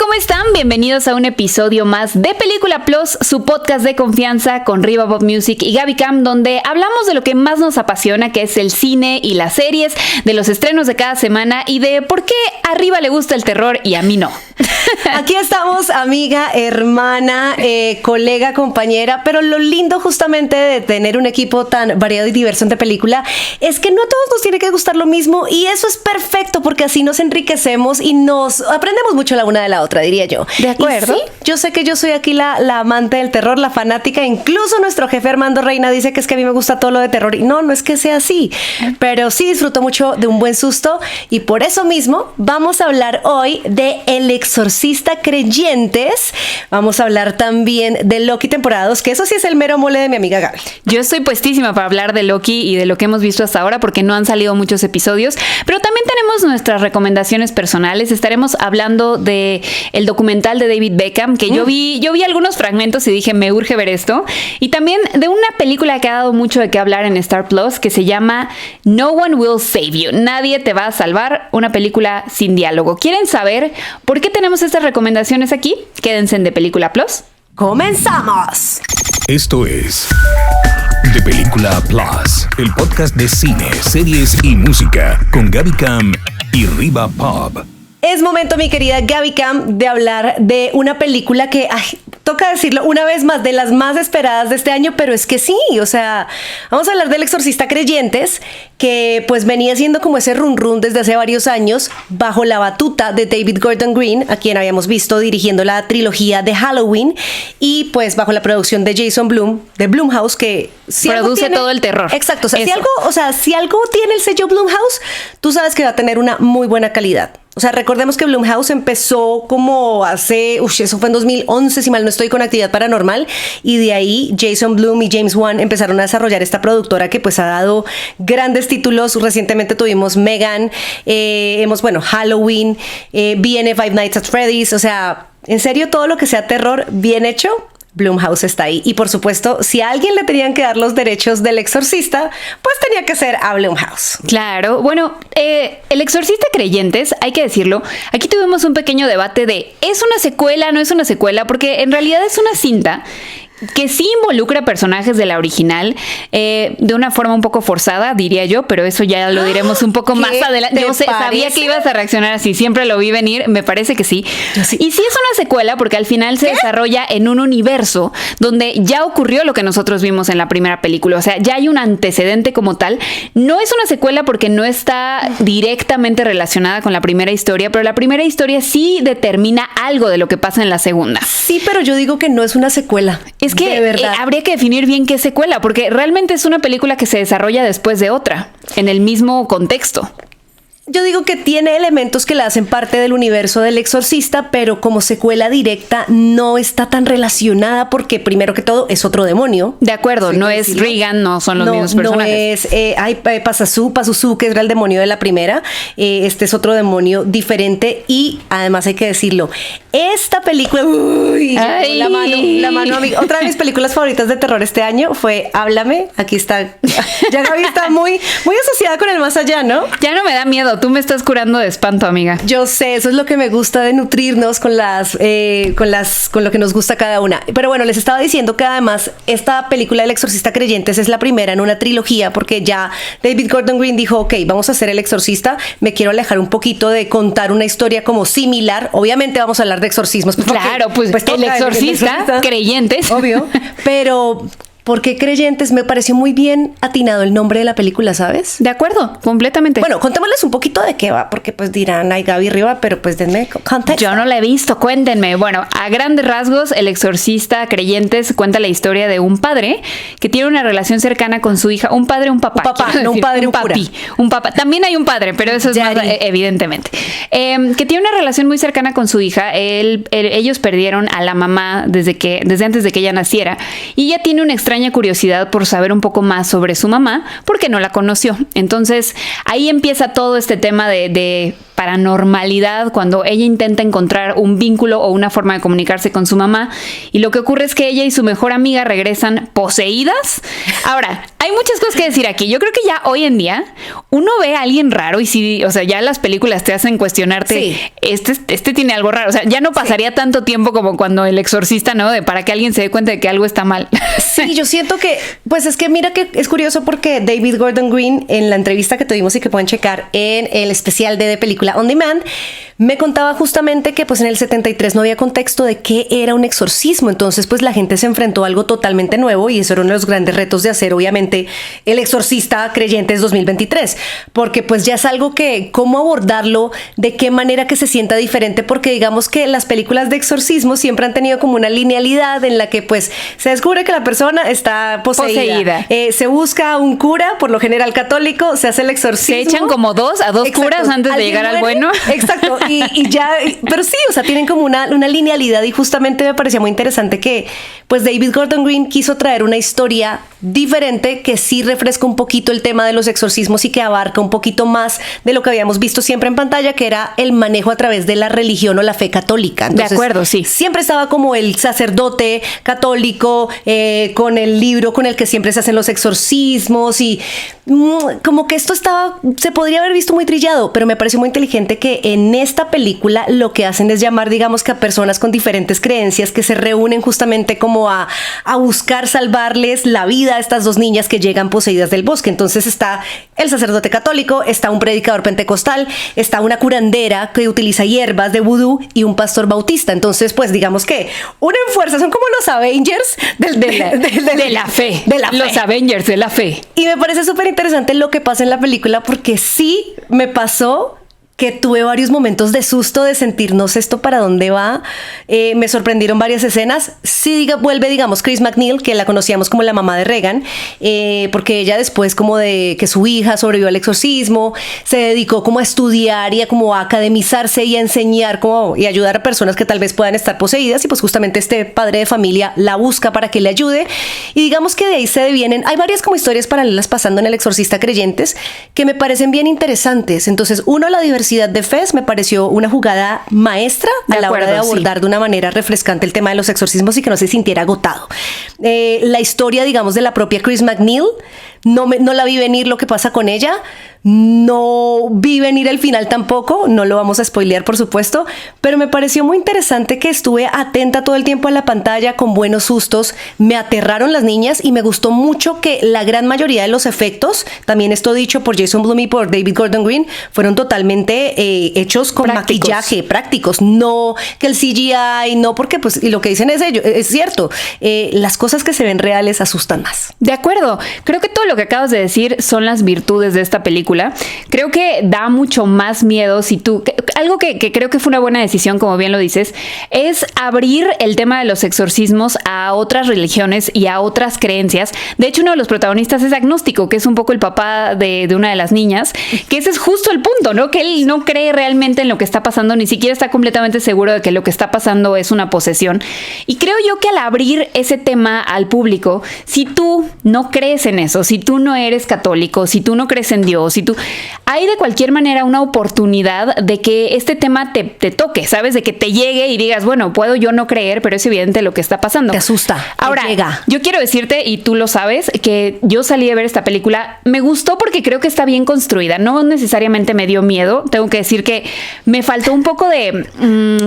¿cómo están? Bienvenidos a un episodio más de Película Plus, su podcast de confianza con Riva Pop Music y Gaby Cam, donde hablamos de lo que más nos apasiona, que es el cine y las series, de los estrenos de cada semana y de por qué a Riva le gusta el terror y a mí no. Aquí estamos, amiga, hermana, colega, compañera, pero lo lindo justamente de tener un equipo tan variado y diverso en de película es que no a todos nos tiene que gustar lo mismo y eso es perfecto porque así nos enriquecemos y nos aprendemos mucho la una de la otra, diría yo. ¿De acuerdo? Sí, yo sé que yo soy aquí la amante del terror, la fanática, incluso nuestro jefe Armando Reina dice que es que a mí me gusta todo lo de terror y no es que sea así, pero sí disfruto mucho de un buen susto y por eso mismo vamos a hablar hoy de El Exorcista Creyentes. Vamos a hablar también de Loki temporada 2, que eso sí es el mero mole de mi amiga Gaby. Yo estoy puestísima para hablar de Loki y de lo que hemos visto hasta ahora porque no han salido muchos episodios, pero también tenemos nuestras recomendaciones personales. Estaremos hablando de el documental de David Beckham, que yo vi algunos fragmentos y dije, me urge ver esto, y también de una película que ha dado mucho de qué hablar en Star Plus, que se llama No One Will Save You, Nadie te va a salvar, una película sin diálogo. ¿Quieren saber por qué tenemos estas recomendaciones aquí? Quédense en De Película Plus. ¡Comenzamos! Esto es De Película Plus, el podcast de cine, series y música con Gaby Cam y Riva Pop. Es momento, mi querida Gaby Cam, de hablar de una película que, toca decirlo una vez más, de las más esperadas de este año, pero es que sí, o sea, vamos a hablar del Exorcista Creyentes, que pues venía siendo como ese run desde hace varios años, bajo la batuta de David Gordon Green, a quien habíamos visto dirigiendo la trilogía de Halloween, y pues bajo la producción de Jason Blum, de Blumhouse, que si produce todo el terror. Exacto, o sea, si algo tiene el sello Blumhouse, tú sabes que va a tener una muy buena calidad. O sea, recordemos que Blumhouse empezó como hace, eso fue en 2011, si mal no estoy, con Actividad Paranormal, y de ahí Jason Blum y James Wan empezaron a desarrollar esta productora que pues ha dado grandes títulos. Recientemente tuvimos Megan, Halloween, viene Five Nights at Freddy's, o sea, en serio, todo lo que sea terror bien hecho, Blumhouse está ahí. Y por supuesto, si a alguien le tenían que dar los derechos del Exorcista, pues tenía que ser a Blumhouse. Claro, bueno, El Exorcista Creyentes, hay que decirlo, aquí tuvimos un pequeño debate de ¿es una secuela, no es una secuela? Porque en realidad es una cinta que sí involucra personajes de la original de una forma un poco forzada, diría yo, pero eso ya lo diremos un poco más adelante. Yo sabía que ibas a reaccionar así, siempre lo vi venir, me parece que sí. Sí. Y sí es una secuela porque al final se desarrolla en un universo donde ya ocurrió lo que nosotros vimos en la primera película, o sea, ya hay un antecedente como tal. No es una secuela porque no está directamente relacionada con la primera historia, pero la primera historia sí determina algo de lo que pasa en la segunda. Sí, pero yo digo que no es una secuela. Es que habría que definir bien qué es secuela, porque realmente es una película que se desarrolla después de otra, en el mismo contexto. Yo digo que tiene elementos que la hacen parte del universo del Exorcista, pero como secuela directa no está tan relacionada porque primero que todo es otro demonio. De acuerdo, no es Regan, no son los mismos personajes. No es Pazuzu, que era el demonio de la primera. Este es otro demonio diferente y además hay que decirlo, esta película, la mano amiga. Otra de mis películas favoritas de terror este año fue Háblame. Aquí está. Ya Gaby está muy asociada con el más allá, ¿no? Ya no me da miedo. Tú me estás curando de espanto, amiga. Yo sé, eso es lo que me gusta de nutrirnos con lo que nos gusta cada una. Pero bueno, les estaba diciendo que además esta película del Exorcista Creyentes es la primera en una trilogía porque ya David Gordon Green dijo, ok, vamos a hacer El Exorcista, me quiero alejar un poquito de contar una historia como similar. Obviamente vamos a hablar de exorcismos. Claro, pues El Exorcista Creyentes. Obvio, pero ¿por qué Creyentes? Me pareció muy bien atinado el nombre de la película, ¿sabes? De acuerdo, completamente. Bueno, contémosles un poquito de qué va, porque pues dirán, ay, Gaby Riva, pero pues denme contexto. Yo no la he visto, cuéntenme. Bueno, a grandes rasgos, El Exorcista Creyentes cuenta la historia de un padre que tiene una relación cercana con su hija. Un padre, un papá. Un papá, no un padre, un papi. Un papá. También hay un padre, pero eso es más evidentemente. Que tiene una relación muy cercana con su hija. Ellos perdieron a la mamá desde antes de que ella naciera. Y ella tiene una extraña curiosidad por saber un poco más sobre su mamá porque no la conoció. Entonces ahí empieza todo este tema de paranormalidad cuando ella intenta encontrar un vínculo o una forma de comunicarse con su mamá, y lo que ocurre es que ella y su mejor amiga regresan poseídas. Ahora, hay muchas cosas que decir aquí. Yo creo que ya hoy en día uno ve a alguien raro y sí, o sea, ya las películas te hacen cuestionarte, este tiene algo raro. O sea, ya no pasaría tanto tiempo como cuando El Exorcista, ¿no? Para que alguien se dé cuenta de que algo está mal. Sí, yo siento que, pues es que mira que es curioso porque David Gordon Green, en la entrevista que tuvimos y que pueden checar en el especial de película On Demand, me contaba justamente que pues en el 73 no había contexto de qué era un exorcismo. Entonces pues la gente se enfrentó a algo totalmente nuevo y eso era uno de los grandes retos de hacer obviamente El Exorcista Creyentes 2023, porque pues ya es algo que cómo abordarlo, de qué manera que se sienta diferente, porque digamos que las películas de exorcismo siempre han tenido como una linealidad en la que pues se descubre que la persona está poseída. Se busca un cura, por lo general católico, se hace el exorcismo. Se echan como a dos curas antes de llegar al bueno. Exacto. Y ya, pero sí, o sea, tienen como una linealidad y justamente me parecía muy interesante que pues David Gordon Green quiso traer una historia diferente que sí refresca un poquito el tema de los exorcismos y que abarca un poquito más de lo que habíamos visto siempre en pantalla, que era el manejo a través de la religión o la fe católica. Entonces, de acuerdo, sí. Siempre estaba como el sacerdote católico con el libro con el que siempre se hacen los exorcismos y como que esto se podría haber visto muy trillado, pero me pareció muy inteligente que en esta película lo que hacen es llamar, digamos, que a personas con diferentes creencias que se reúnen justamente como a buscar salvarles la vida a estas dos niñas que llegan poseídas del bosque. Entonces está el sacerdote católico, está un predicador pentecostal, está una curandera que utiliza hierbas de vudú y un pastor bautista. Entonces, pues digamos que unen fuerza, son como los Avengers de la fe. Los Avengers de la fe. Y me parece súper interesante lo que pasa en la película porque sí me pasó que tuve varios momentos de susto, de sentir, no sé esto para dónde va. Me sorprendieron varias escenas. Sí, vuelve, digamos, Chris McNeil, que la conocíamos como la mamá de Regan, porque ella después como de que su hija sobrevivió al exorcismo, se dedicó como a estudiar y a como a academizarse y a enseñar como, y ayudar a personas que tal vez puedan estar poseídas, y pues justamente este padre de familia la busca para que le ayude. Y digamos que de ahí se devienen, hay varias como historias paralelas pasando en El Exorcista Creyentes que me parecen bien interesantes. Entonces, uno, la diversidad de Fez me pareció una jugada maestra a la hora de abordar de una manera refrescante el tema de los exorcismos y que no se sintiera agotado. La historia, digamos, de la propia Chris McNeil, no la vi venir lo que pasa con ella. No vi venir el final tampoco, no lo vamos a spoilear por supuesto, pero me pareció muy interesante que estuve atenta todo el tiempo a la pantalla con buenos sustos, me aterraron las niñas y me gustó mucho que la gran mayoría de los efectos, también esto dicho por Jason Blum y por David Gordon Green, fueron totalmente hechos con maquillaje, prácticos, no que el CGI, no, porque pues y lo que dicen es cierto, las cosas que se ven reales asustan más. De acuerdo, creo que todo lo que acabas de decir son las virtudes de esta película. Creo que da mucho más miedo si tú... Algo que creo que fue una buena decisión, como bien lo dices, es abrir el tema de los exorcismos a otras religiones y a otras creencias. De hecho, uno de los protagonistas es agnóstico, que es un poco el papá de una de las niñas, que ese es justo el punto, ¿no? Que él no cree realmente en lo que está pasando, ni siquiera está completamente seguro de que lo que está pasando es una posesión. Y creo yo que al abrir ese tema al público, si tú no crees en eso, si tú no eres católico, si tú no crees en Dios, si tú... Hay de cualquier manera una oportunidad de que este tema te toque, ¿sabes? De que te llegue y digas, bueno, puedo yo no creer, pero es evidente lo que está pasando. Te asusta. Ahora, te llega. Yo quiero decirte, y tú lo sabes, que yo salí de ver esta película, me gustó porque creo que está bien construida, no necesariamente me dio miedo, tengo que decir que me faltó un poco de...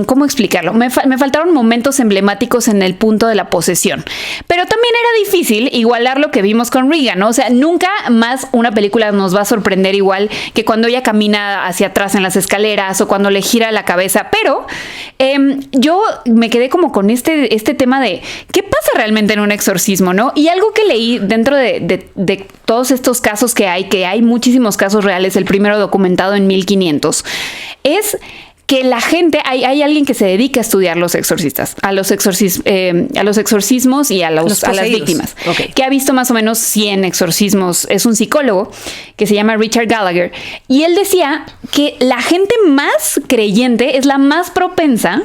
¿cómo explicarlo? Me faltaron momentos emblemáticos en el punto de la posesión, pero también era difícil igualar lo que vimos con Regan, ¿no? O sea, nunca más una película nos va a sorprender igual que cuando ella camina hacia atrás en las escaleras o cuando le gira la cabeza, pero yo me quedé como con este tema de qué pasa realmente en un exorcismo, ¿no? Y algo que leí dentro de todos estos casos que hay muchísimos casos reales, el primero documentado en 1500, es que la gente, hay alguien que se dedica a estudiar los exorcistas, a los exorcismos y a las víctimas, okay, que ha visto más o menos 100 exorcismos. Es un psicólogo que se llama Richard Gallagher, y él decía que la gente más creyente es la más propensa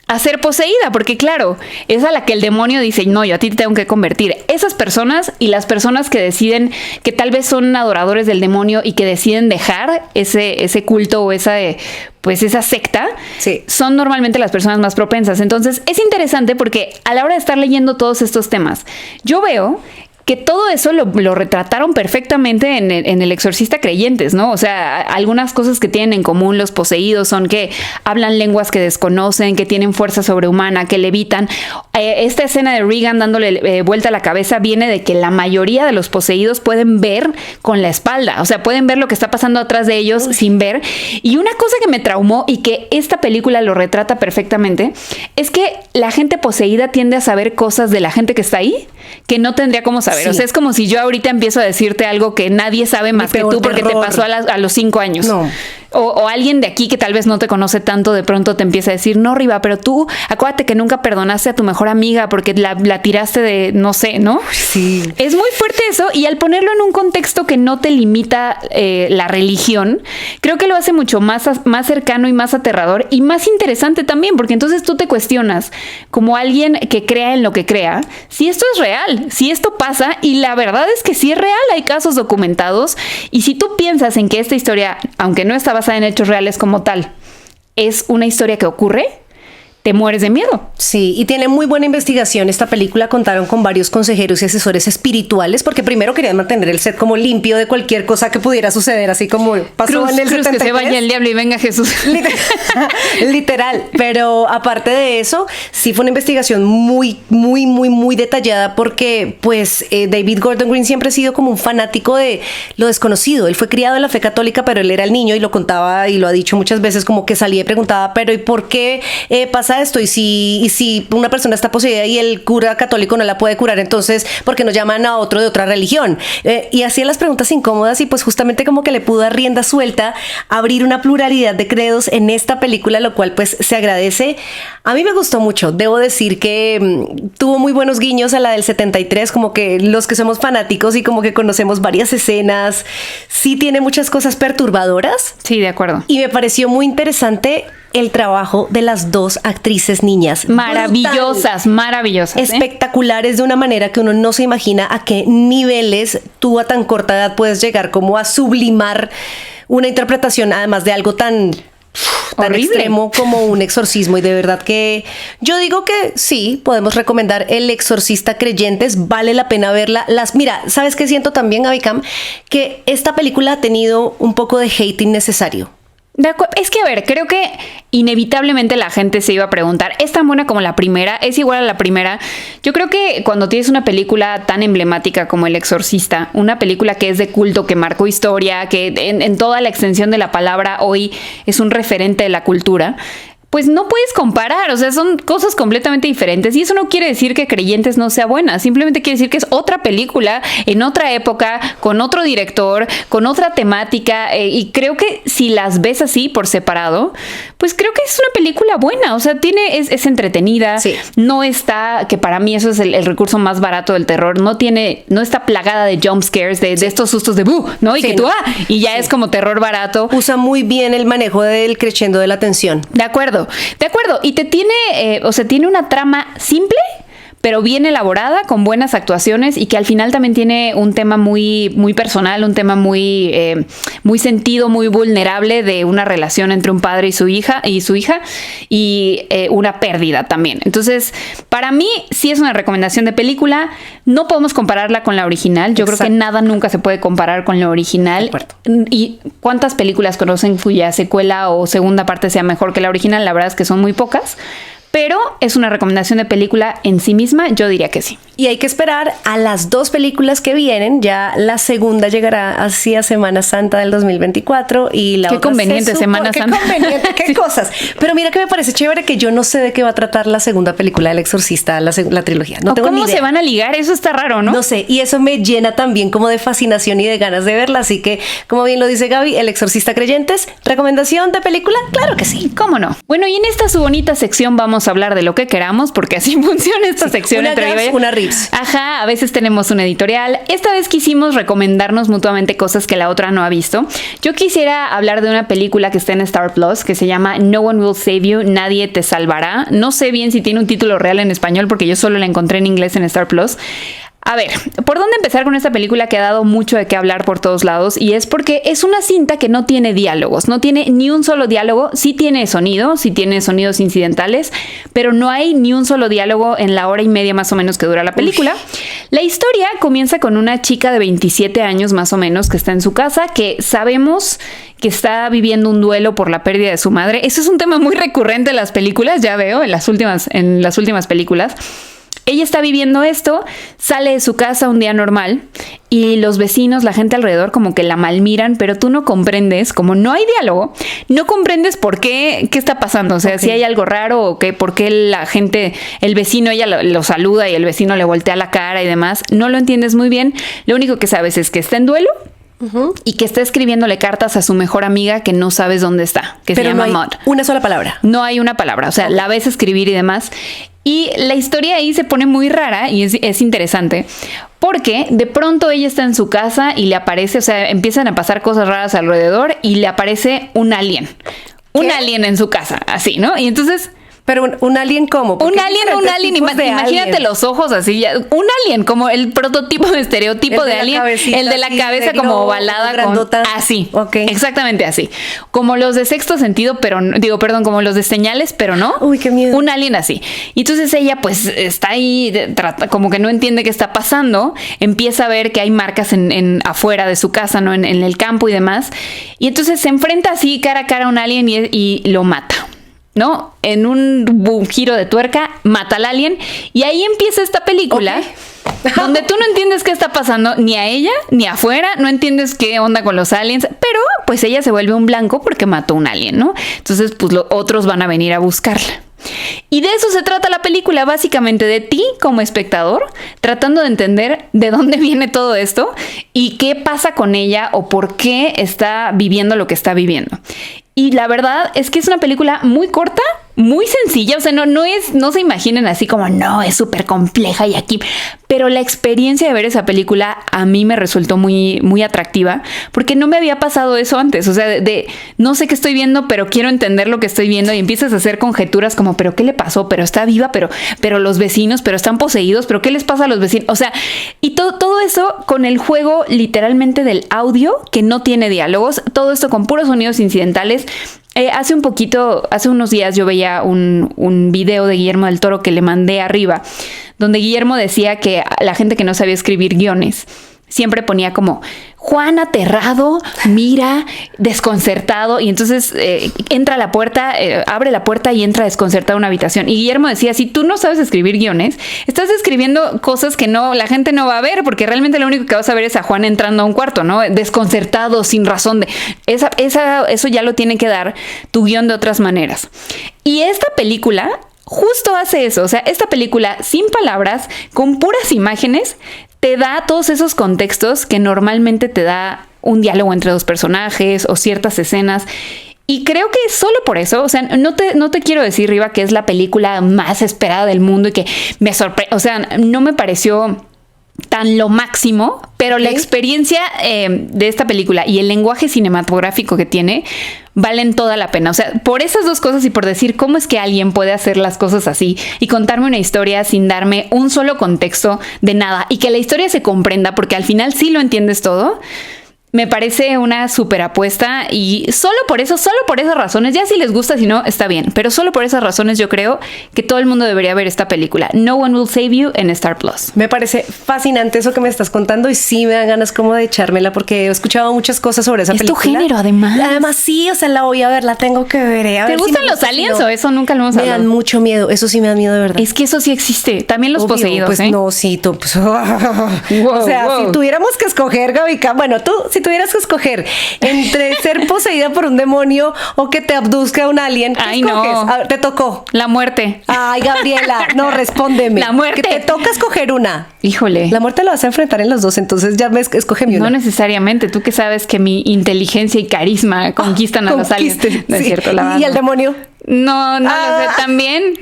a ser poseída, porque claro, es a la que el demonio dice, no, yo a ti te tengo que convertir. Esas personas y las personas que deciden, que tal vez son adoradores del demonio y que deciden dejar ese culto o esa secta, sí, son normalmente las personas más propensas. Entonces es interesante porque a la hora de estar leyendo todos estos temas, yo veo que todo eso lo retrataron perfectamente en El Exorcista Creyentes, ¿no? O sea, algunas cosas que tienen en común los poseídos son que hablan lenguas que desconocen, que tienen fuerza sobrehumana, que levitan. Esta escena de Regan dándole vuelta a la cabeza viene de que la mayoría de los poseídos pueden ver con la espalda, o sea, pueden ver lo que está pasando atrás de ellos sin ver. Y una cosa que me traumó y que esta película lo retrata perfectamente es que la gente poseída tiende a saber cosas de la gente que está ahí que no tendría cómo saber. Sí. O sea, es como si yo ahorita empiezo a decirte algo que nadie sabe más que tú porque te pasó a los 5 años. No. O alguien de aquí que tal vez no te conoce tanto, de pronto te empieza a decir, no, Riva, pero tú acuérdate que nunca perdonaste a tu mejor amiga porque la tiraste de, no sé, ¿no? Sí. Es muy fuerte eso, y al ponerlo en un contexto que no te limita la religión, creo que lo hace mucho más cercano y más aterrador y más interesante también, porque entonces tú te cuestionas, como alguien que crea en lo que crea, si esto es real, si esto pasa, y la verdad es que sí es real, hay casos documentados, y si tú piensas en que esta historia, aunque no está basada en hechos reales como tal, es una historia que ocurre, te mueres de miedo. Sí, y tiene muy buena investigación. Esta película contaron con varios consejeros y asesores espirituales, porque primero querían mantener el set como limpio de cualquier cosa que pudiera suceder, así como pasó en el 73. Que se vaya el diablo y venga Jesús. Literal. Pero aparte de eso, sí fue una investigación muy detallada, porque pues David Gordon Green siempre ha sido como un fanático de lo desconocido. Él fue criado en la fe católica, pero él era el niño y lo contaba y lo ha dicho muchas veces, como que salía y preguntaba, pero ¿y por qué pasa esto? Y si una persona está poseída y el cura católico no la puede curar, entonces ¿por qué no llaman a otro de otra religión? Y hacía las preguntas incómodas, y pues justamente como que le pudo dar rienda suelta, abrir una pluralidad de credos en esta película, lo cual pues se agradece. A mí me gustó mucho, debo decir que tuvo muy buenos guiños a la del 73, como que los que somos fanáticos y como que conocemos varias escenas, sí tiene muchas cosas perturbadoras. Sí, de acuerdo. Y me pareció muy interesante el trabajo de las dos actrices niñas. Maravillosas, maravillosas. Espectaculares, de una manera que uno no se imagina a qué niveles tú a tan corta edad puedes llegar como a sublimar una interpretación, además de algo tan extremo como un exorcismo. Y de verdad que yo digo que sí, podemos recomendar El Exorcista Creyentes, vale la pena verla. Mira, ¿sabes qué siento también, Gabicam? Que esta película ha tenido un poco de hate innecesario. Es que, a ver, creo que inevitablemente la gente se iba a preguntar, ¿es tan buena como la primera? ¿Es igual a la primera? Yo creo que cuando tienes una película tan emblemática como El Exorcista, una película que es de culto, que marcó historia, que en toda la extensión de la palabra hoy es un referente de la cultura, pues no puedes comparar, o sea, son cosas completamente diferentes, y eso no quiere decir que Creyentes no sea buena, simplemente quiere decir que es otra película, en otra época, con otro director, con otra temática, y creo que si las ves así por separado, pues creo que es una película buena, o sea, es entretenida, sí. No está, que para mí eso es el recurso más barato del terror, no está plagada de jump scares, de estos sustos de ¡buh! ¿No? Y sí, que tú, y ya sí. Es como terror barato. Usa muy bien el manejo del crescendo de la tensión. De acuerdo, y te tiene una trama simple, pero bien elaborada, con buenas actuaciones, y que al final también tiene un tema muy, muy personal, un tema muy sentido, muy vulnerable, de una relación entre un padre y su hija, y una pérdida también. Entonces, para mí sí es una recomendación de película. No podemos compararla con la original. Yo creo que nada nunca se puede comparar con la original. ¿Y cuántas películas conocen cuya secuela o segunda parte sea mejor que la original? La verdad es que son muy pocas. Pero es una recomendación de película en sí misma, yo diría que sí. Y hay que esperar a las 2 películas que vienen. Ya la segunda llegará hacia Semana Santa del 2024 y la qué otra conveniente Semana Santa. Qué conveniente, qué sí. Cosas. Pero mira que me parece chévere que yo no sé de qué va a tratar la segunda película del Exorcista, la trilogía. No tengo ni idea. ¿Cómo se van a ligar? Eso está raro, ¿no? No sé, y eso me llena también como de fascinación y de ganas de verla. Así que, como bien lo dice Gaby, El Exorcista Creyentes, ¿recomendación de película? Claro que sí. ¿Cómo no? Bueno, y en esta su bonita sección vamos podemos hablar de lo que queramos porque así funciona esta sección una entre Gabs, Viva y- una Rips. Ajá, a veces tenemos un editorial. Esta vez quisimos recomendarnos mutuamente cosas que la otra no ha visto. Yo quisiera hablar de una película que está en Star Plus que se llama No One Will Save You, Nadie te salvará. No sé bien si tiene un título real en español porque yo solo la encontré en inglés en Star Plus. A ver, ¿por dónde empezar con esta película que ha dado mucho de qué hablar por todos lados? Y es porque es una cinta que no tiene diálogos, no tiene ni un solo diálogo. Sí tiene sonidos incidentales, pero no hay ni un solo diálogo en la hora y media más o menos que dura la película. La historia comienza con una chica de 27 años más o menos que está en su casa, que sabemos que está viviendo un duelo por la pérdida de su madre. Eso es un tema muy recurrente en las películas, ya veo, en las últimas películas. Ella está viviendo esto, sale de su casa un día normal y los vecinos, la gente alrededor como que la malmiran, pero tú no comprendes, como no hay diálogo, no comprendes por qué está pasando, o sea, si hay algo raro o qué, por qué la gente, el vecino, ella lo saluda y el vecino le voltea la cara y demás, no lo entiendes muy bien, lo único que sabes es que está en duelo. Y que está escribiéndole cartas a su mejor amiga que no sabes dónde está, que Pero se llama no hay Maud. una sola palabra. No hay una palabra, o sea, la ves escribir y demás. Y la historia ahí se pone muy rara y es interesante porque de pronto ella está en su casa y le aparece, o sea, empiezan a pasar cosas raras alrededor y le aparece un alien. Un alien en su casa, así, ¿no? Y entonces... Pero un alien ¿cómo? Un alien, imagínate los ojos así, un alien, como el prototipo de estereotipo de alien, el de la cabeza negro, como ovalada, así, exactamente así, como los de Sexto Sentido, pero como los de Señales, pero no. Uy, qué miedo. Un alien así. Y entonces ella pues está ahí, como que no entiende qué está pasando, empieza a ver que hay marcas en afuera de su casa, ¿no? En el campo y demás, y entonces se enfrenta así cara a cara a un alien y lo mata, ¿no? En un giro de tuerca, mata al alien y ahí empieza esta película donde tú no entiendes qué está pasando ni a ella ni afuera, no entiendes qué onda con los aliens, pero pues ella se vuelve un blanco porque mató a un alien, ¿no? Entonces pues los otros van a venir a buscarla. Y de eso se trata la película, básicamente de ti como espectador, tratando de entender de dónde viene todo esto y qué pasa con ella o por qué está viviendo lo que está viviendo. Y la verdad es que es una película muy corta, muy sencilla, o sea, no se imaginen así como, no, es súper compleja y aquí, pero la experiencia de ver esa película a mí me resultó muy, muy atractiva, porque no me había pasado eso antes, o sea, de no sé qué estoy viendo, pero quiero entender lo que estoy viendo y empiezas a hacer conjeturas como, pero ¿qué le pasó? Pero está viva, pero los vecinos, pero están poseídos, pero ¿qué les pasa a los vecinos? O sea, y todo eso con el juego literalmente del audio, que no tiene diálogos, todo esto con puros sonidos incidentales. Hace unos días yo veía un video de Guillermo del Toro que le mandé arriba, donde Guillermo decía que la gente que no sabía escribir guiones siempre ponía como Juan aterrado, mira, desconcertado, y entonces entra a la puerta, abre la puerta y entra desconcertado a una habitación. Y Guillermo decía, si tú no sabes escribir guiones, estás escribiendo cosas que la gente no va a ver, porque realmente lo único que vas a ver es a Juan entrando a un cuarto, ¿no? Desconcertado, sin razón. Eso ya lo tiene que dar tu guión de otras maneras. Y esta película justo hace eso, o sea, esta película sin palabras, con puras imágenes, te da todos esos contextos que normalmente te da un diálogo entre dos personajes o ciertas escenas. Y creo que solo por eso, o sea, no te quiero decir, Riva, que es la película más esperada del mundo y que me sorprende, o sea, no me pareció tan lo máximo, pero la experiencia de esta película y el lenguaje cinematográfico que tiene valen toda la pena. O sea, por esas dos cosas y por decir cómo es que alguien puede hacer las cosas así y contarme una historia sin darme un solo contexto de nada y que la historia se comprenda, porque al final sí lo entiendes todo. Me parece una súper apuesta y solo por esas razones, ya si les gusta, si no, está bien, pero solo por esas razones yo creo que todo el mundo debería ver esta película, No One Will Save You, en Star Plus. Me parece fascinante eso que me estás contando y sí me dan ganas como de echármela porque he escuchado muchas cosas sobre esa película. Es tu género, además. Además, sí, o sea, la voy a ver, la tengo que ver. ¿Te gustan los aliens o eso nunca lo hemos hablado? Me dan mucho miedo, eso sí me da miedo de verdad. Es que eso sí existe, también los obvio, poseídos, pues no, sí, tú, pues, o sea, si tuviéramos que escoger, Gabica, bueno, tú, si tuvieras que escoger entre ser poseída por un demonio o que te abduzca un alien, ¿qué escoges? No. A ver, te tocó. La muerte. Ay, Gabriela, no, respóndeme. La muerte. Que te toca escoger una. Híjole. La muerte la vas a enfrentar en los dos, entonces ya me escógeme una. No necesariamente, tú que sabes que mi inteligencia y carisma conquistan a los aliens. No es cierto, la ¿Y el demonio? No lo sé, también.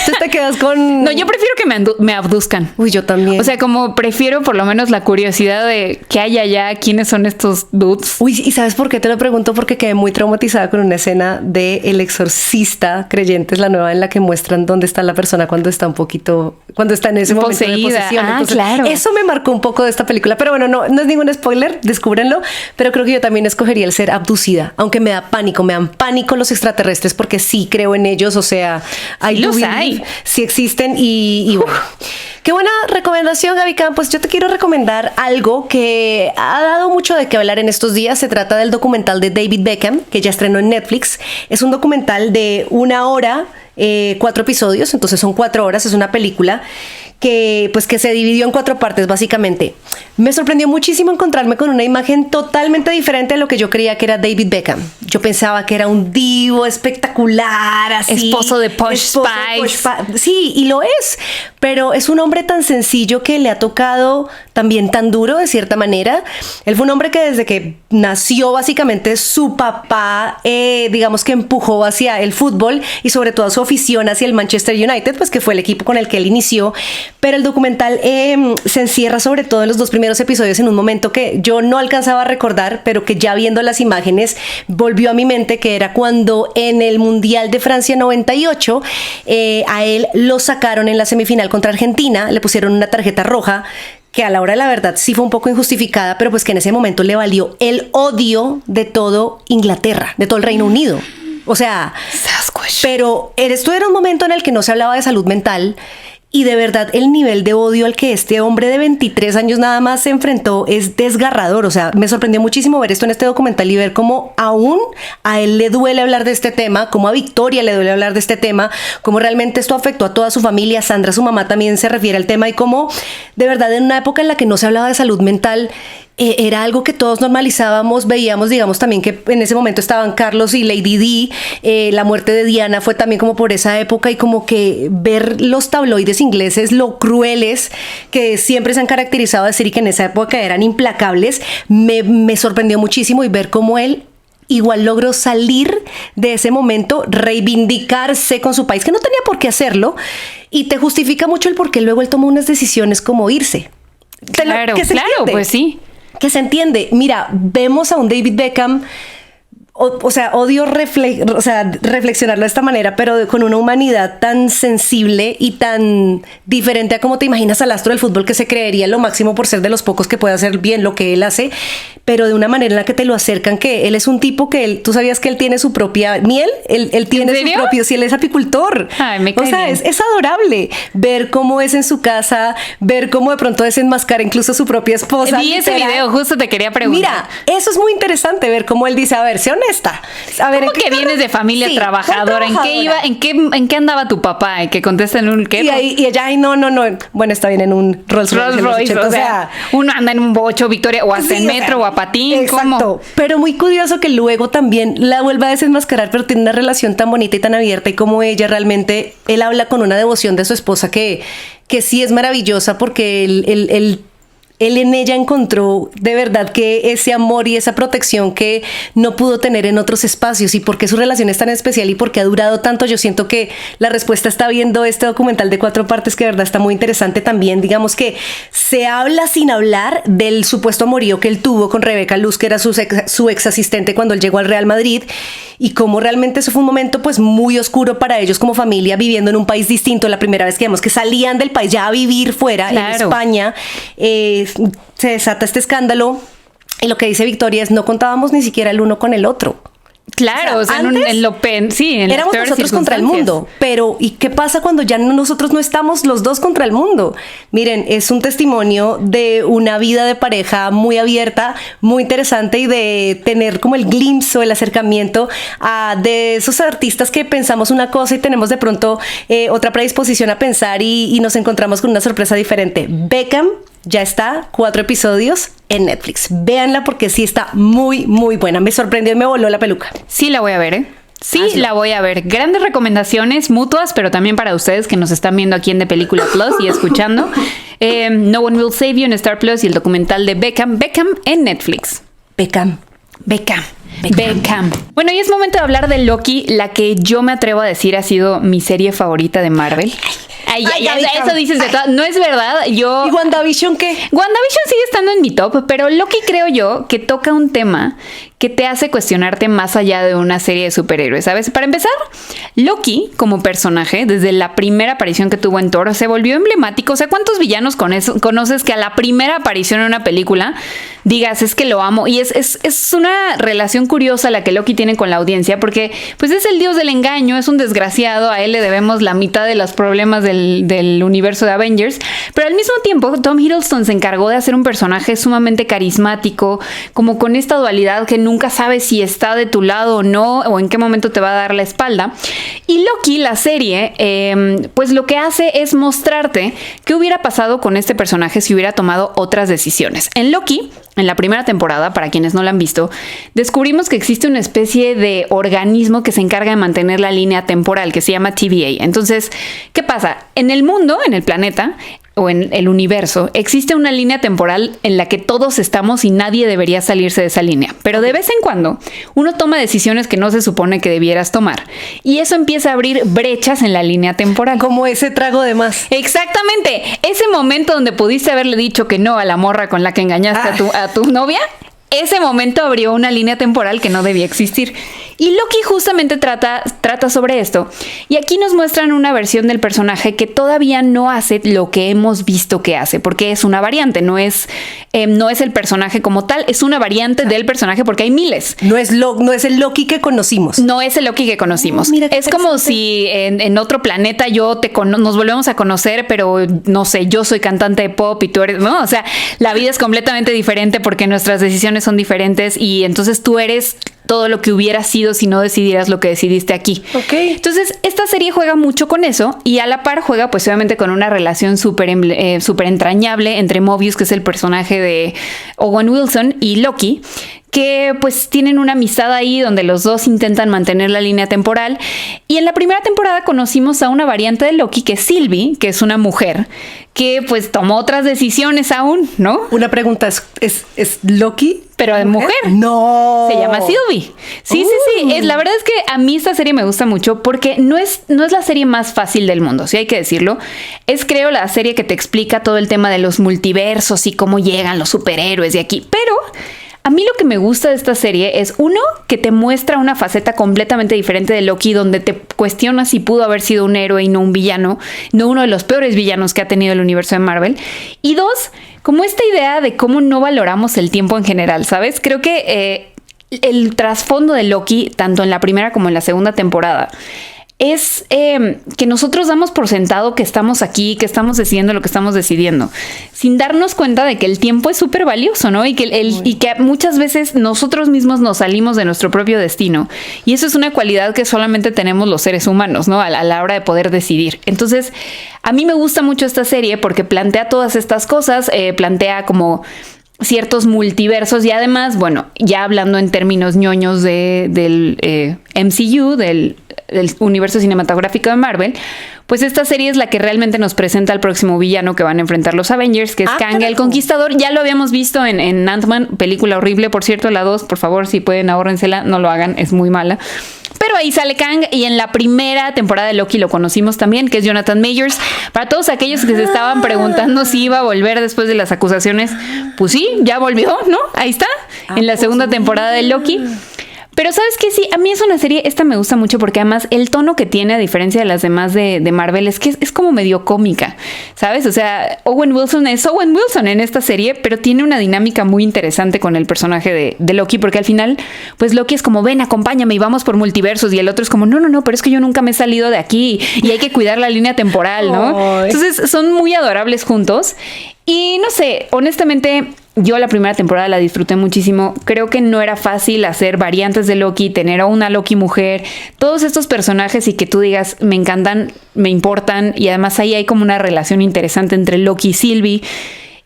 Tú te quedas con... No, yo prefiero que me abduzcan. Uy, yo también. O sea, como prefiero por lo menos la curiosidad de qué hay allá, quiénes son estos dudes. Uy, ¿y sabes por qué te lo pregunto? Porque quedé muy traumatizada con una escena de El Exorcista Creyentes, la nueva, en la que muestran dónde está la persona cuando está cuando está en ese momento de posesión. Entonces, claro. Eso me marcó un poco de esta película, pero bueno, no es ningún spoiler, descúbrenlo, pero creo que yo también escogería el ser abducida, aunque me dan pánico los extraterrestres porque sí creo en ellos, o sea, sí existen y bueno. Qué buena recomendación, Gaby Campos. Yo te quiero recomendar algo que ha dado mucho de qué hablar en estos días. Se trata del documental de David Beckham, que ya estrenó en Netflix. Es un documental de 1 hora, 4 episodios, entonces son 4 horas, es una película que se dividió en 4 partes básicamente. Me sorprendió muchísimo encontrarme con una imagen totalmente diferente a lo que yo creía que era David Beckham. Yo pensaba que era un divo espectacular, así. Esposo de Posh Spice. Sí, y lo es, pero es un hombre tan sencillo que le ha tocado también tan duro de cierta manera. Él fue un hombre que desde que nació básicamente su papá, digamos que empujó hacia el fútbol y sobre todo su afición hacia el Manchester United, pues que fue el equipo con el que él inició. Pero el documental se encierra sobre todo en los 2 primeros episodios en un momento que yo no alcanzaba a recordar, pero que ya viendo las imágenes volvió a mi mente, que era cuando en el Mundial de Francia 98 a él lo sacaron en la semifinal contra Argentina, le pusieron una tarjeta roja que a la hora de la verdad sí fue un poco injustificada, pero pues que en ese momento le valió el odio de todo Inglaterra, de todo el Reino Unido. O sea, pero esto era un momento en el que no se hablaba de salud mental. Y de verdad el nivel de odio al que este hombre de 23 años nada más se enfrentó es desgarrador. O sea, me sorprendió muchísimo ver esto en este documental y ver cómo aún a él le duele hablar de este tema, cómo a Victoria le duele hablar de este tema, cómo realmente esto afectó a toda su familia. Sandra, su mamá, también se refiere al tema y cómo de verdad en una época en la que no se hablaba de salud mental, era algo que todos normalizábamos, veíamos, digamos, también que en ese momento estaban Carlos y Lady Di, la muerte de Diana fue también como por esa época y como que ver los tabloides ingleses, lo crueles que siempre se han caracterizado a decir y que en esa época eran implacables, me sorprendió muchísimo y ver cómo él igual logró salir de ese momento, reivindicarse con su país, que no tenía por qué hacerlo, y te justifica mucho el por qué luego él tomó unas decisiones como irse. Claro, pues sí. Que se entiende. Mira, vemos a un David Beckham, o sea, odio reflexionarlo de esta manera, pero con una humanidad tan sensible y tan diferente a como te imaginas al astro del fútbol, que se creería lo máximo por ser de los pocos que puede hacer bien lo que él hace, pero de una manera en la que te lo acercan, que él es un tipo que tú sabías que él tiene su propia miel, él tiene su propio, si él es apicultor. Ay, me cae o sea, bien. es adorable ver cómo es en su casa, ver cómo de pronto desenmascara incluso a su propia esposa. Vi ese video, justo te quería preguntar. Mira, eso es muy interesante, ver cómo él dice, a ver, sé honesta. A ver, ¿cómo que vienes de familia trabajadora? ¿En qué iba? ¿En qué andaba tu papá? ¿En que contesta en un qué? Y ella, ay, no. Bueno, está bien en un Rolls Royce. O sea, uno anda en un bocho, Victoria, o hasta en metro, o a patín. Exacto. ¿Cómo? Pero muy curioso que luego también la vuelva a desenmascarar, pero tiene una relación tan bonita y tan abierta, y como ella realmente, él habla con una devoción de su esposa que sí es maravillosa, porque él en ella encontró de verdad que ese amor y esa protección que no pudo tener en otros espacios. Y por qué su relación es tan especial y por qué ha durado tanto, yo siento que la respuesta está viendo este documental de 4 partes, que de verdad está muy interesante también. Digamos que se habla sin hablar del supuesto amorío que él tuvo con Rebeca Luz, que era su ex asistente cuando él llegó al Real Madrid, y cómo realmente eso fue un momento pues muy oscuro para ellos como familia, viviendo en un país distinto. La primera vez que vemos que salían del país ya a vivir fuera, en España, se desata este escándalo, y lo que dice Victoria es: no contábamos ni siquiera el uno con el otro. Claro, o sea, éramos nosotros contra el mundo. Pero ¿y qué pasa cuando ya nosotros no estamos los dos contra el mundo? Miren, es un testimonio de una vida de pareja muy abierta, muy interesante, y de tener como el glimpse o el acercamiento de esos artistas que pensamos una cosa y tenemos de pronto otra predisposición a pensar, y nos encontramos con una sorpresa diferente. Beckham ya está, 4 episodios en Netflix. Véanla porque sí está muy, muy buena. Me sorprendió y me voló la peluca. Sí la voy a ver, ¿eh? Sí, la voy a ver. Grandes recomendaciones mutuas, pero también para ustedes que nos están viendo aquí en The Película Plus y escuchando. No One Will Save You en Star Plus, y el documental de Beckham en Netflix. Beckham. Beckham. Bueno, y es momento de hablar de Loki, la que yo me atrevo a decir ha sido mi serie favorita de Marvel. Ay, eso dices de todo. No es verdad. ¿Y WandaVision qué? WandaVision sigue estando en mi top, pero Loki creo yo que toca un tema que te hace cuestionarte más allá de una serie de superhéroes, ¿sabes? Para empezar, Loki como personaje, desde la primera aparición que tuvo en Thor, se volvió emblemático. O sea, ¿cuántos villanos conoces que a la primera aparición en una película digas, es que lo amo? Y es una relación curiosa la que Loki tiene con la audiencia, porque pues es el dios del engaño, es un desgraciado, a él le debemos la mitad de los problemas del universo de Avengers, pero al mismo tiempo Tom Hiddleston se encargó de hacer un personaje sumamente carismático, como con esta dualidad que nunca sabes si está de tu lado o no, o en qué momento te va a dar la espalda. Y Loki, la serie, pues lo que hace es mostrarte qué hubiera pasado con este personaje si hubiera tomado otras decisiones. En Loki, en la primera temporada, para quienes no la han visto, descubrimos que existe una especie de organismo que se encarga de mantener la línea temporal, que se llama TVA. Entonces, ¿qué pasa? En el mundo, en el planeta, o en el universo, existe una línea temporal en la que todos estamos y nadie debería salirse de esa línea. Pero de vez en cuando, uno toma decisiones que no se supone que debieras tomar. Y eso empieza a abrir brechas en la línea temporal. Como ese trago de más. Exactamente. Ese momento donde pudiste haberle dicho que no a la morra con la que engañaste a tu novia, ese momento abrió una línea temporal que no debía existir. Y Loki justamente trata sobre esto. Y aquí nos muestran una versión del personaje que todavía no hace lo que hemos visto que hace, porque es una variante, no es el personaje como tal, es una variante del personaje porque hay miles. No es el Loki que conocimos. No es el Loki que conocimos. Mira, es como si en otro planeta nos volvemos a conocer, pero no sé, yo soy cantante de pop y tú eres, ¿no? O sea, la vida es completamente diferente porque nuestras decisiones son diferentes y entonces tú eres todo lo que hubiera sido si no decidieras lo que decidiste aquí. Okay. Entonces, esta serie juega mucho con eso y a la par juega pues obviamente con una relación súper entrañable entre Mobius, que es el personaje de Owen Wilson, y Loki, que pues tienen una amistad ahí donde los dos intentan mantener la línea temporal. Y en la primera temporada conocimos a una variante de Loki, que es Sylvie, que es una mujer que pues tomó otras decisiones aún, ¿no? Una pregunta, ¿es Loki? Pero de mujer. No. Se llama Sylvie. Sí. La verdad es que a mí esta serie me gusta mucho porque no es la serie más fácil del mundo, sí hay que decirlo. Es, creo, la serie que te explica todo el tema de los multiversos y cómo llegan los superhéroes de aquí. Pero a mí lo que me gusta de esta serie es, uno, que te muestra una faceta completamente diferente de Loki, donde te cuestionas si pudo haber sido un héroe y no un villano, no uno de los peores villanos que ha tenido el universo de Marvel. Y dos, como esta idea de cómo no valoramos el tiempo en general, ¿sabes? Creo que el trasfondo de Loki, tanto en la primera como en la segunda temporada, es que nosotros damos por sentado que estamos aquí, que estamos decidiendo lo que estamos decidiendo, sin darnos cuenta de que el tiempo es súper valioso, ¿no? Y que muchas veces nosotros mismos nos salimos de nuestro propio destino. Y eso es una cualidad que solamente tenemos los seres humanos, ¿no? A la hora de poder decidir. Entonces, a mí me gusta mucho esta serie porque plantea todas estas cosas, plantea como ciertos multiversos y además, bueno, ya hablando en términos ñoños del MCU, del universo cinematográfico de Marvel, pues esta serie es la que realmente nos presenta al próximo villano que van a enfrentar los Avengers, que es Kang el Conquistador. Ya lo habíamos visto en Ant-Man, película horrible, por cierto, la 2, por favor, si pueden, ahórrensela, no lo hagan, es muy mala. Pero ahí sale Kang y en la primera temporada de Loki lo conocimos también, que es Jonathan Majors. Para todos aquellos que se estaban preguntando si iba a volver después de las acusaciones, pues sí, ya volvió, ¿no? Ahí está, en la segunda temporada de Loki. Pero ¿sabes qué? Sí, a mí es una serie, esta me gusta mucho porque además el tono que tiene, a diferencia de las demás de Marvel, es que es como medio cómica, ¿sabes? O sea, Owen Wilson es Owen Wilson en esta serie, pero tiene una dinámica muy interesante con el personaje de Loki, porque al final, pues Loki es como, ven, acompáñame y vamos por multiversos, y el otro es como, no, pero es que yo nunca me he salido de aquí y hay que cuidar la línea temporal, ¿no? Entonces son muy adorables juntos y no sé, honestamente, yo la primera temporada la disfruté muchísimo. Creo que no era fácil hacer variantes de Loki, tener a una Loki mujer, todos estos personajes y que tú digas, me encantan, me importan, y además ahí hay como una relación interesante entre Loki y Sylvie.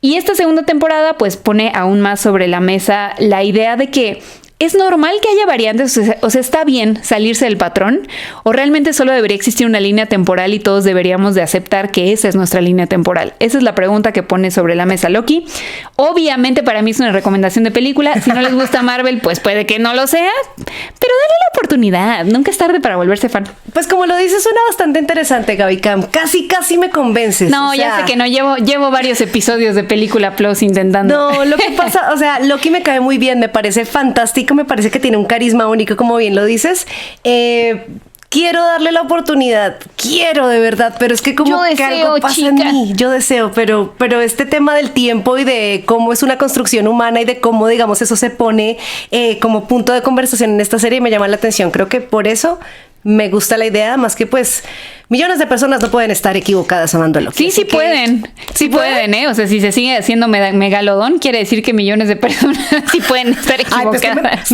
Y esta segunda temporada pues pone aún más sobre la mesa la idea de que ¿Es normal que haya variantes? O sea, ¿está bien salirse del patrón? ¿O realmente solo debería existir una línea temporal y todos deberíamos de aceptar que esa es nuestra línea temporal? Esa es la pregunta que pone sobre la mesa Loki. Obviamente para mí es una recomendación de película. Si no les gusta Marvel, pues puede que no lo sea. Pero dale la oportunidad. Nunca es tarde para volverse fan. Pues como lo dices, suena bastante interesante, Gaby Cam. Casi me convences. No, ya sé que no. Llevo varios episodios de Película Plus intentando. No, lo que pasa, o sea, Loki me cae muy bien. Me parece fantástico. Me parece que tiene un carisma único, como bien lo dices. Quiero darle la oportunidad, quiero de verdad, pero es que como que algo pasa en mí, yo deseo, pero este tema del tiempo y de cómo es una construcción humana y de cómo, digamos, eso se pone como punto de conversación en esta serie me llama la atención. Creo que por eso me gusta la idea, más que pues millones de personas no pueden estar equivocadas amando a Loki. Sí pueden. Sí pueden, ¿eh? O sea, si se sigue haciendo Megalodón, quiere decir que millones de personas sí pueden estar equivocadas.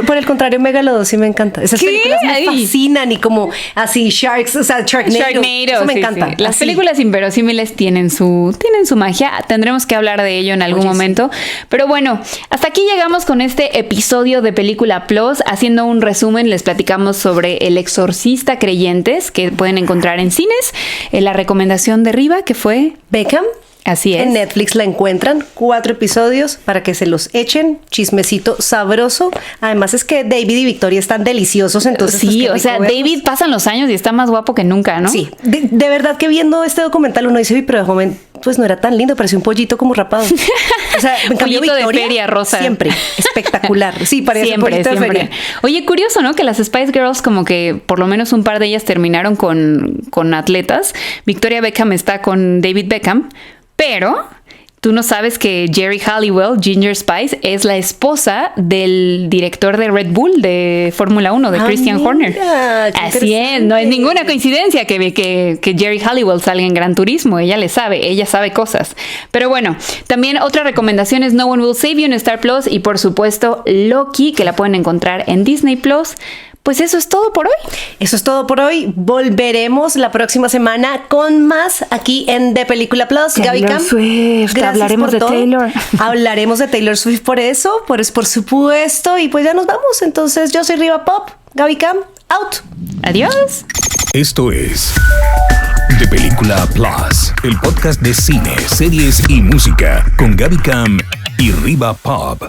Por el contrario, Megalodón sí me encanta. Esas películas me fascinan y como así Sharks, o sea, Sharknado. Eso me encanta. Sí. Las películas inverosímiles tienen su magia. Tendremos que hablar de ello en algún momento. Pero bueno, hasta aquí llegamos con este episodio de Película Plus. Haciendo un resumen, les platicamos sobre El Exorcista Creyentes, que pueden encontrar en cines. La recomendación de Riva, que fue Beckham. Así es. En Netflix la encuentran, 4 episodios para que se los echen, chismecito sabroso. Además es que David y Victoria están deliciosos, entonces sí, o sea, David pasan los años y está más guapo que nunca, ¿no? Sí, de verdad que viendo este documental uno dice, pero de joven pues no era tan lindo, parecía un pollito como rapado. O sea, en cambio Victoria, de feria rosa. Siempre, espectacular. Sí, parecía un pollito de feria. Oye, curioso, ¿no? Que las Spice Girls como que por lo menos un par de ellas terminaron con atletas. Victoria Beckham está con David Beckham, pero tú no sabes que Jerry Halliwell, Ginger Spice, es la esposa del director de Red Bull de Fórmula 1, de Christian Horner. Así es, no es ninguna coincidencia que Jerry Halliwell salga en Gran Turismo. Ella sabe cosas. Pero bueno, también otra recomendación es No One Will Save You en Star Plus y por supuesto Loki, que la pueden encontrar en Disney Plus. Pues eso es todo por hoy. Eso es todo por hoy. Volveremos la próxima semana con más aquí en The Película Plus. Gaby Cam, hablaremos de Taylor. Hablaremos de Taylor Swift por supuesto. Y pues ya nos vamos. Entonces yo soy Riva Pop. Gaby Cam, out. Adiós. Esto es The Película Plus, el podcast de cine, series y música con Gaby Cam y Riva Pop.